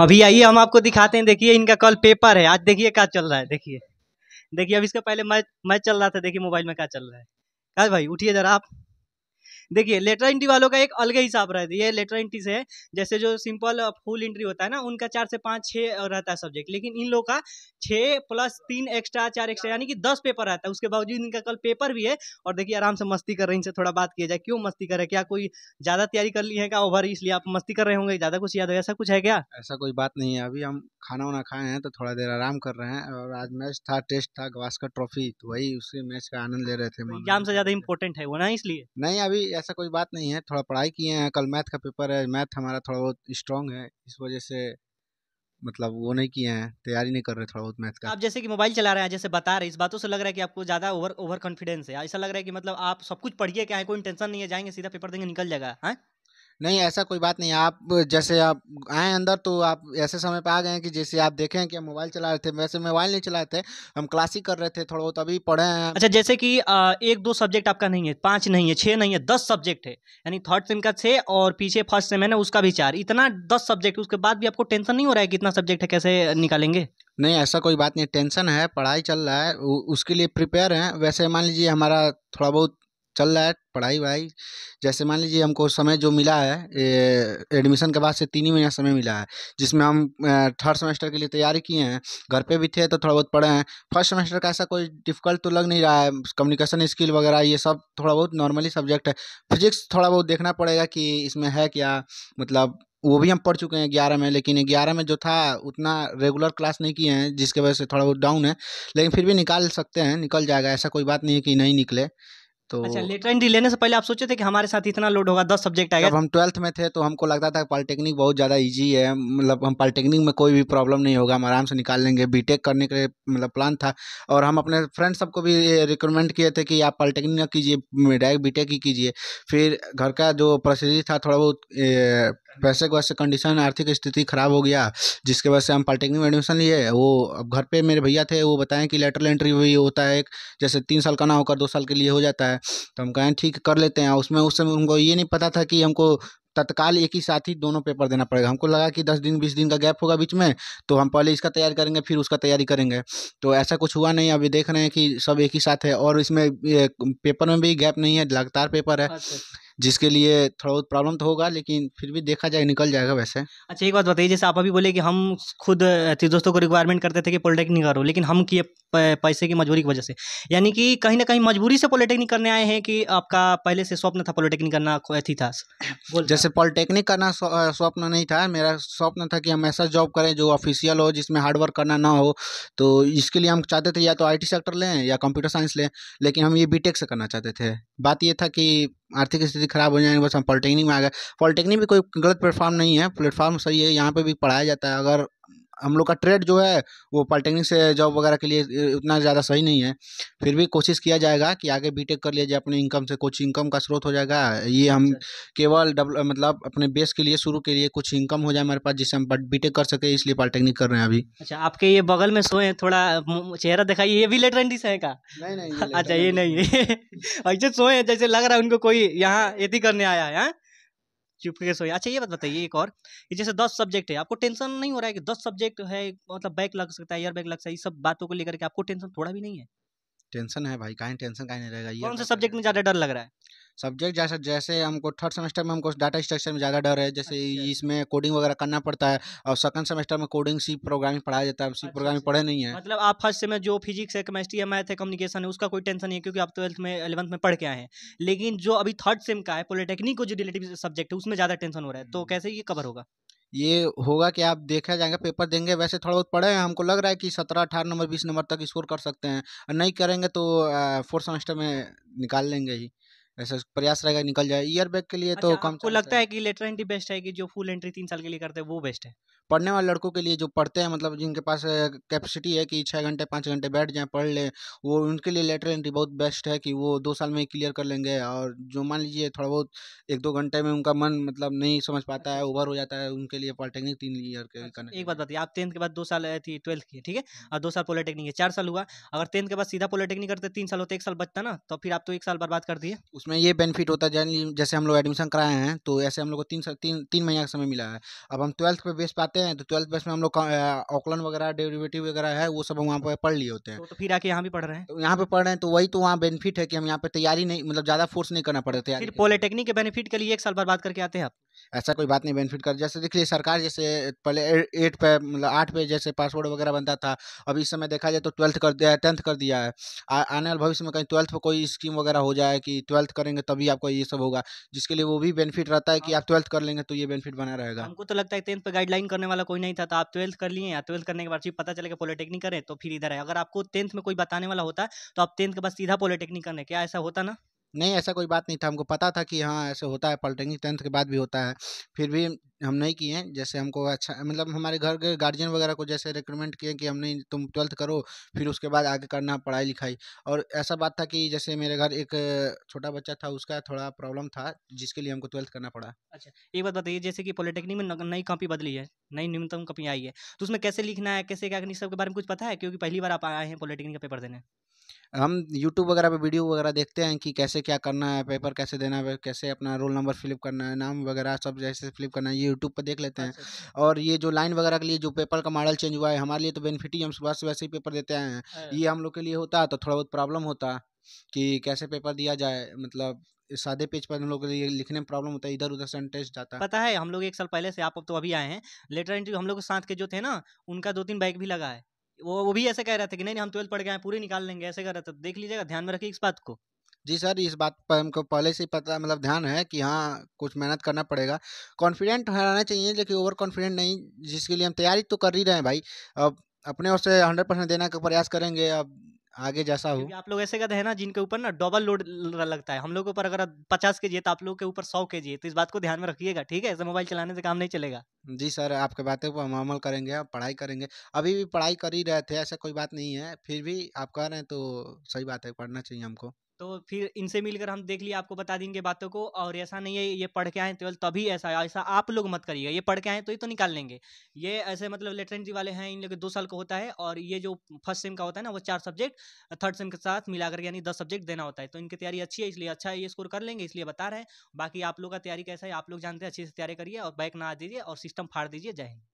अभी आइए हम आपको दिखाते हैं। देखिए इनका कल पेपर है। आज देखिए क्या चल रहा है। देखिए देखिए अब इसके पहले मैच मैच चल रहा था। देखिए मोबाइल में क्या चल रहा है। क्या भाई उठिए जरा आप। देखिए लेटर एंट्री वालों का एक अलग ही हिसाब रहता है। ये लेटर एंट्री से है, जैसे जो सिंपल फुल एंट्री होता है ना, उनका 4 से 5 6 रहता है सब्जेक्ट, लेकिन इन लोग का 6 प्लस 3 एक्स्ट्रा 4 एक्स्ट्रा यानी कि 10 पेपर रहता है। उसके बावजूद इनका कल पेपर भी है और देखिए आराम से मस्ती कर रहे हैं। इनसे थोड़ा बात किया जाए। क्यों मस्ती कर रहे हैं? क्या कोई ज़्यादा तैयारी कर ली है क्या ओवर, इसलिए आप मस्ती कर रहे होंगे? ज़्यादा कुछ याद है, ऐसा कुछ है क्या? ऐसा कोई बात नहीं है। अभी हम खाना वाना खाए हैं तो थोड़ा देर आराम कर रहे हैं, और आज मैच था, टेस्ट था, गवास्कर ट्रॉफी, तो वही उसी मैच का आनंद ले रहे थे, तो एग्जाम मनोरंजन से कर ज़्यादा रहे थे। इंपॉर्टेंट है वो ना, इसलिए। नहीं, अभी ऐसा कोई बात नहीं है, थोड़ा पढ़ाई किए हैं, कल मैथ का पेपर है, मैथ हमारा थोड़ा बहुत स्ट्रांग है, इस वजह से मतलब वो नहीं किए हैं, तैयारी नहीं कर रहे थोड़ा बहुत मैथ का। आप जैसे कि मोबाइल चला रहे हैं, जैसे बता रहे हैं, इस बातों से लग रहा है कि आपको ज़्यादा ओवर ओवर कॉन्फिडेंस है। ऐसा लग रहा है कि मतलब आप सब कुछ पढ़िए क्या है, कोई टेंशन नहीं है, जाएंगे सीधा पेपर देंगे निकल जाएगा है। नहीं, ऐसा कोई बात नहीं है। आप जैसे आप आए अंदर तो आप ऐसे समय पे आ गए हैं कि जैसे आप देखें कि हम मोबाइल चला रहे थे, वैसे मोबाइल नहीं चलाए थे, हम क्लास ही कर रहे थे, थोड़ा बहुत अभी पढ़े हैं। अच्छा, जैसे कि एक दो सब्जेक्ट आपका नहीं है, 5 नहीं है, 6 नहीं है, 10 सब्जेक्ट है। यानी थर्ड सेम का 6 और पीछे फर्स्ट सेम है ना उसका भी 4, इतना 10 सब्जेक्ट। उसके बाद भी आपको टेंशन नहीं हो रहा है कि इतना सब्जेक्ट है कैसे निकालेंगे? नहीं, ऐसा कोई बात नहीं, टेंशन है, पढ़ाई चल रहा है, उसके लिए प्रिपेयर हैं। वैसे मान लीजिए हमारा थोड़ा बहुत चल रहा है पढ़ाई वढ़ाई। जैसे मान लीजिए हमको समय जो मिला है, एडमिशन के बाद से 3 ही महीना समय मिला है, जिसमें हम थर्ड सेमेस्टर के लिए तैयारी किए हैं। घर पे भी थे तो थोड़ा बहुत पढ़े हैं। फर्स्ट सेमेस्टर का ऐसा कोई डिफिकल्ट तो लग नहीं रहा है, कम्युनिकेशन स्किल वगैरह ये सब थोड़ा बहुत नॉर्मली सब्जेक्ट है। फिजिक्स थोड़ा बहुत देखना पड़ेगा कि इसमें है क्या, मतलब वो भी हम पढ़ चुके हैं 11 में, लेकिन 11 में जो था उतना रेगुलर क्लास नहीं किए हैं, जिसकी वजह से थोड़ा बहुत डाउन है। लेकिन फिर भी निकाल सकते हैं, निकल जाएगा, ऐसा कोई बात नहीं है कि नहीं निकले। तो अच्छा, लेटर एंट्री लेने से पहले आप सोचे थे कि हमारे साथ इतना लोड होगा, 10 सब्जेक्ट आएगा? जब हम 12th में थे तो हमको लगता था पॉलिटेक्निक बहुत ज़्यादा इजी है, मतलब हम पॉलिटेक्निक में कोई भी प्रॉब्लम नहीं होगा, हम आराम से निकाल लेंगे। बीटेक करने के लिए मतलब प्लान था, और हम अपने फ्रेंड सबको भी रिकमेंड किए थे कि आप पॉलिटेक्निक ना कीजिए, डायरेक्ट बीटेक ही कीजिए। फिर घर का जो परिस्थिति था, थोड़ा बहुत पैसे के वजह से कंडीशन, आर्थिक स्थिति खराब हो गया, जिसके वजह से हम पॉलिटेक्निक में एडमिशन लिए। वो अब घर पे मेरे भैया थे, वो बताएं कि लेटरल एंट्री भी होता है एक, जैसे 3 साल का ना होकर 2 साल के लिए हो जाता है। तो हम कहें ठीक कर लेते हैं। उसमें उस समय उनको ये नहीं पता था कि हमको तत्काल एक ही साथ ही दोनों पेपर देना पड़ेगा। हमको लगा कि 10 दिन 20 दिन का गैप होगा बीच में, तो हम पहले इसका तैयारी करेंगे फिर उसका तैयारी करेंगे। तो ऐसा कुछ हुआ नहीं, अभी देख रहे हैं कि सब एक ही साथ है, और इसमें पेपर में भी गैप नहीं है, लगातार पेपर है, अच्छा। जिसके लिए थोड़ा बहुत प्रॉब्लम तो होगा, लेकिन फिर भी देखा जाए, निकल जाएगा वैसे। अच्छा, एक बात बताइए, जैसे आप अभी बोले कि हम खुद दोस्तों को रिक्वायरमेंट करते थे कि पॉलिटेक्निक करो, लेकिन हम किए पैसे की मजबूरी की वजह से। यानी कि कहीं ना कहीं मजबूरी से पॉलिटेक्निक करने आए हैं कि आपका पहले से स्वप्न था पॉलिटेक्निक करना, थी था गोल था? जैसे पॉलिटेक्निक करना स्वप्न नहीं था मेरा, स्वप्न था कि हम ऐसा जॉब करें जो ऑफिशियल हो, जिसमें हार्ड वर्क करना ना हो। तो इसके लिए हम चाहते थे या तो आईटी सेक्टर लें या कंप्यूटर साइंस लें, लेकिन हम ये बीटेक से करना चाहते थे। बात ये था कि आर्थिक स्थिति खराब हो जाएगी, बस हम पॉलिटेक्निक में आ गए। पॉलिटेक्निक भी कोई गलत प्लेटफॉर्म नहीं है, प्लेटफॉर्म सही है, यहाँ पे भी पढ़ाया जाता है। अगर हम लोग का ट्रेड जो है वो पॉलिटेक्निक से जॉब वगैरह के लिए उतना ज़्यादा सही नहीं है। फिर भी कोशिश किया जाएगा कि आगे बीटेक कर लिया जाए, अपने इनकम से कुछ इनकम का स्रोत हो जाएगा। ये हम अच्छा। केवल मतलब अपने बेस के लिए, शुरू के लिए कुछ इनकम हो जाए हमारे पास, जिससे हम बीटेक कर सके, इसलिए पॉलिटेक्निक कर रहे हैं अभी। अच्छा, आपके ये बगल में सोए हैं, थोड़ा चेहरा दिखाइए, ये भी लेटर एंट्री से है का? नहीं नहीं, ये अच्छा, लेटर ये एंट्री नहीं नहीं है। है। ऐसे सोए हैं जैसे लग रहा है उनको कोई यहाँ एथी करने आया है। हाँ? चुप के सोए। अच्छा, ये बात बताइए एक और, कि जैसे 10 सब्जेक्ट है, आपको टेंशन नहीं हो रहा है कि 10 सब्जेक्ट है, मतलब बैक लग सकता है, ईयर बैक लग सकता है, इस सब बातों को लेकर के आपको टेंशन थोड़ा भी नहीं है? टेंशन है भाई, काहे टेंशन काहे नहीं रहेगा, ईयर कौन से बैक सब्जेक्ट लगने में से। ज़्यादा डर लग रहा है? सब्जेक्ट जैसे जैसे हमको थर्ड सेमेस्टर में हमको डाटा स्ट्रक्चर में ज़्यादा डर है, जैसे अच्छा, अच्छा। इसमें कोडिंग वगैरह करना पड़ता है, और सेकंड सेमेस्टर में कोडिंग, सी प्रोग्रामिंग पढ़ाया जाता है, सी अच्छा, प्रोग्रामिंग अच्छा। पढ़े नहीं है। मतलब आप फर्स्ट में जो फिजिक्स है, केमिस्ट्री है, मैथ है, कम्युनिकेशन है, उसका कोई टेंशन नहीं है, क्योंकि आप 12th में 11th में पढ़ के आए हैं। लेकिन जो अभी थर्ड सेम का है, पॉलिटेक्निक को जो रिलेटिव सब्जेक्ट है, उसमें ज़्यादा टेंशन हो रहा है, तो कैसे ये कवर होगा? ये होगा कि आप देखा जाएगा, पेपर देंगे, वैसे थोड़ा बहुत पढ़े हैं, हमको लग रहा है कि 17 18 नंबर 20 नंबर तक स्कोर कर सकते हैं, और नहीं करेंगे तो फोर्थ सेमेस्टर में निकाल लेंगे ही। ऐसा प्रयास रहेगा निकल जाए, ईयर बैक के लिए अच्छा, तो कम आपको चांस लगता है। है कि लेटर एंट्री बेस्ट है कि जो फुल एंट्री 3 साल के लिए करते हैं वो बेस्ट है? पढ़ने वाले लड़कों के लिए, जो पढ़ते हैं, मतलब जिनके पास कैपेसिटी है कि 6 घंटे 5 घंटे बैठ जाएं पढ़ लें, वो उनके लिए लेटरल एंट्री बहुत बेस्ट है, कि वो 2 साल में ही क्लियर कर लेंगे। और जो मान लीजिए थोड़ा बहुत 1 2 घंटे में उनका मन मतलब नहीं समझ पाता अच्छा, है, अच्छा। ओवर हो जाता है, उनके लिए पॉलिटेक्निक 3 ईयर के अच्छा, करना एक बात चाहिए। बताइए, आप 10th के बाद 2 साल थी 12th की, ठीक है? और 2 साल पॉलिटेक्निक है, 4 साल हुआ। अगर 10th के बाद सीधा पॉलिटेक्निक करते 3 साल होते, 1 साल बचता ना, तो फिर आप तो 1 साल बर्बाद कर दिए। उसमें ये बेनिफिट होता है, जैसे हम लोग एडमिशन कराए हैं, तो ऐसे हम लोग को 3 महीना का समय मिला है। अब हम 12th पे बेस पाते हैं तो 12th बेस में हम लोग ऑकलन वगैरह डेरिवेटिव वगैरह है वो सब हम वहाँ पे पढ़ लिए होते हैं। तो फिर आके यहाँ भी पढ़ रहे हैं। तो यहाँ पे पढ़ रहे हैं तो वही तो वहाँ बेनिफिट है कि हम यहाँ पे तैयारी नहीं मतलब ज़्यादा फोर्स नहीं करना पड़ता तैयारी फिर के लिए। पॉलिटेक्निक के बेनिफिट के लिए 1 साल बर्बाद करके आते हैं आप। ऐसा कोई बात नहीं बेनिफिट कर जैसे देखिए सरकार जैसे पहले 8 पे मतलब 8 पे जैसे पासवर्ड वगैरह बनता था, अब इस समय देखा जाए तो 12th कर दिया है, 10th कर दिया है। आने वाले भविष्य में कहीं 12th पे कोई स्कीम वगैरह हो जाए कि 12th करेंगे तभी आपको ये सब होगा, जिसके लिए वो भी बेनिफिट रहता है कि हम आप 12th कर लेंगे तो ये बेनिफिट बना रहेगा। हमको तो लगता है 10th पे गाइडलाइन करने वाला कोई नहीं था, तो आप 12th कर लिए या 12th करने के बाद फिर पता चलेगा पॉलिटेक्निक करें तो फिर इधर है। अगर आपको 10th में कोई बताने वाला होता तो आप 10th के बाद सीधा पॉलिटेक्निक करने, क्या ऐसा होता ना? नहीं ऐसा कोई बात नहीं था, हमको पता था कि हाँ ऐसे होता है, पॉलिटेक्निक 10th के बाद भी होता है, फिर भी हम नहीं किए हैं। जैसे हमको अच्छा मतलब हमारे घर के गार्जियन वगैरह को जैसे रिकमेंड किए कि हम नहीं तुम 12th करो फिर उसके बाद आगे करना पढ़ाई लिखाई। और ऐसा बात था कि जैसे मेरे घर एक छोटा बच्चा था उसका थोड़ा प्रॉब्लम था जिसके लिए हमको 12th करना पड़ा। अच्छा, एक बात बताइए, जैसे कि पॉलिटेक्निक में नई कॉपी बदली है, नई न्यूनतम कॉपी आई है, तो उसमें कैसे लिखना है, कैसे क्या करना है, इस सब के बारे में कुछ पता है? क्योंकि पहली बार आप आए हैं पॉलिटेक्निक का पेपर देने। हम यूट्यूब वगैरह पे वीडियो वगैरह देखते हैं कि कैसे क्या करना है, पेपर कैसे देना है, कैसे अपना रोल नंबर फिलअप करना है, नाम वगैरह सब जैसे फिलअप करना है, ये यूट्यूब पे देख लेते हैं। अच्छा, अच्छा। और ये जो लाइन वगैरह के लिए जो पेपर का मॉडल चेंज हुआ है हमारे लिए तो बेनिफिट ही, हम सुबह से वैसे ही पेपर देते आए हैं। ये हम लोग के लिए होता तो थोड़ा बहुत प्रॉब्लम होता कि कैसे पेपर दिया जाए, मतलब सादे पेज पर हम लोग के लिए लिखने में प्रॉब्लम होता है, इधर उधर सेंटेंस जाता। पता है, हम लोग 1 साल पहले से, आप अब तो अभी आए हैं, लेटर एंट्री हम लोग के साथ के जो थे ना, उनका 2-3 बैक भी लगा है। वो भी ऐसे कह रहे थे कि नहीं-नहीं हम 12th पढ़ के आए हैं, पूरे निकाल लेंगे, ऐसे कह रहे थे। तो देख लीजिएगा, ध्यान में रखिए इस बात को। जी सर, इस बात पर हमको पहले से ही पता मतलब ध्यान है कि हाँ, कुछ मेहनत करना पड़ेगा। कॉन्फिडेंट रहना चाहिए लेकिन ओवर कॉन्फिडेंट नहीं, जिसके लिए हम तैयारी तो कर ही रहे हैं भाई। अब अपने ओर से 100% देने का प्रयास करेंगे, अब आगे जैसा हो। क्योंकि आप लोग ऐसे कहते हैं ना जिनके ऊपर ना डबल लोड लगता है, हम लोग के ऊपर अगर 50 केजी है तो आप लोग के ऊपर 100 केजी है, तो इस बात को ध्यान में रखिएगा, ठीक है? ऐसे मोबाइल चलाने से काम नहीं चलेगा। जी सर, आपकी बातों पर हम अमल करेंगे, अब पढ़ाई करेंगे। अभी भी पढ़ाई कर ही रहे थे, ऐसा कोई बात नहीं है। फिर भी आप कह रहे हैं तो सही बात है, पढ़ना चाहिए हमको। तो फिर इनसे मिलकर हम देख लिए, आपको बता देंगे बातों को। और ऐसा नहीं है ये पढ़ के आए 12th तभी ऐसा है, ऐसा आप लोग मत करिएगा। ये पढ़ के आए तो ही तो निकाल लेंगे। ये ऐसे मतलब लेटरेंसी वाले हैं, इन लोग 2 साल का होता है, और ये जो फर्स्ट सेम का होता है ना वो 4 सब्जेक्ट, थर्ड सेम के साथ मिलाकर यानी 10 सब्जेक्ट देना होता है। तो इनकी तैयारी अच्छी है, इसलिए अच्छा ये स्कोर कर लेंगे, इसलिए बता रहे हैं। बाकी आप लोग का तैयारी कैसा है आप लोग जानते हैं, अच्छे से तैयारी करिए और बैक ना आ दीजिए और सिस्टम फाड़ दीजिए। जय हिंद।